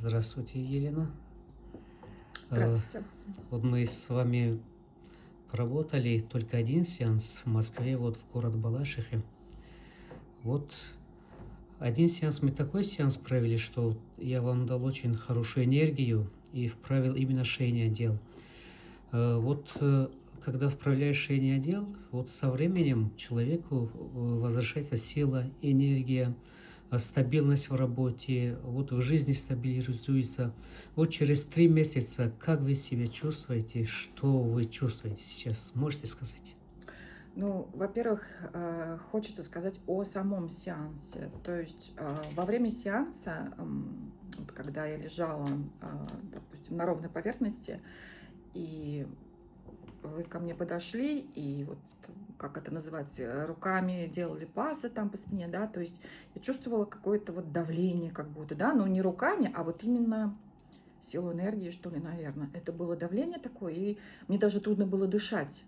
Здравствуйте, Елена. Здравствуйте. Вот мы с вами поработали только один сеанс в Москве, вот в город Балашихе. Вот один сеанс, мы такой сеанс провели, что я вам дал очень хорошую энергию и вправил именно шейный отдел. Когда вправляешь шейный отдел, вот со временем человеку возвращается сила, энергия, стабильность в работе, вот в жизни стабилизируется. Вот через 3 месяца, как вы себя чувствуете, что вы чувствуете сейчас, можете сказать? Ну, во-первых, хочется сказать о самом сеансе. То есть во время сеанса, вот когда я лежала, допустим, на ровной поверхности, и вы ко мне подошли, и вот, как это называется, руками делали пасы там по спине, да, то есть я чувствовала какое-то вот давление как будто, да, но не руками, а вот именно силу энергии, что ли, наверное. Это было давление такое, и мне даже трудно было дышать.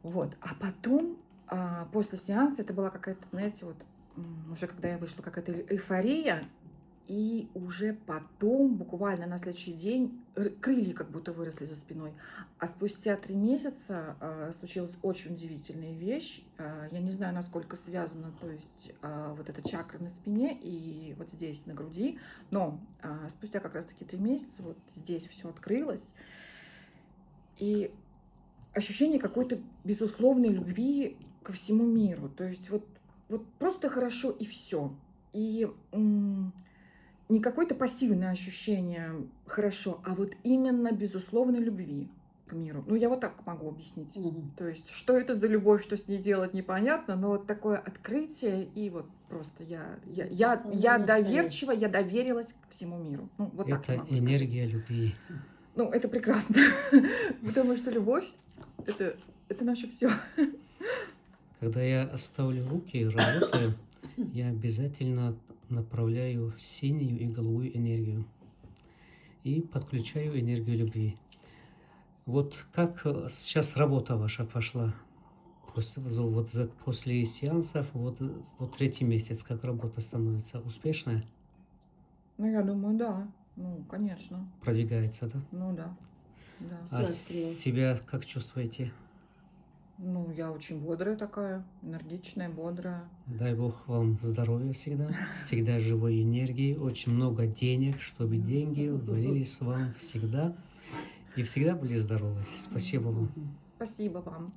Вот, а потом, после сеанса, это была какая-то, знаете, вот, уже когда я вышла, какая-то эйфория, и уже потом, буквально на следующий день, крылья как будто выросли за спиной. А спустя 3 месяца случилась очень удивительная вещь. Я не знаю, насколько связана, то есть, вот эта чакра на спине и вот здесь, на груди, но спустя как раз-таки 3 месяца вот здесь все открылось. И ощущение какой-то безусловной любви ко всему миру. То есть вот просто хорошо и все. И не какое-то пассивное ощущение хорошо, а вот именно безусловной любви к миру. Ну, я вот так могу объяснить. То есть, что это за любовь, что с ней делать, непонятно, но вот такое открытие, и вот просто я доверчива, я доверилась к всему миру. Ну, вот так я Это могу энергия сказать. любви. Ну, это прекрасно, потому что любовь — это наше все. Когда я оставлю руки и работаю, я обязательно направляю синюю и голубую энергию и подключаю энергию любви. Вот как сейчас работа ваша пошла? После сеансов, вот 3-й месяц, как работа становится успешная? Ну, я думаю, да. Ну, конечно. Продвигается, да? Ну, да. Да. А себя как чувствуете? Ну, я очень бодрая такая, энергичная, бодрая. Дай Бог вам здоровья всегда живой энергии, очень много денег, чтобы деньги валились вам всегда и всегда были здоровы. Спасибо вам. Спасибо вам.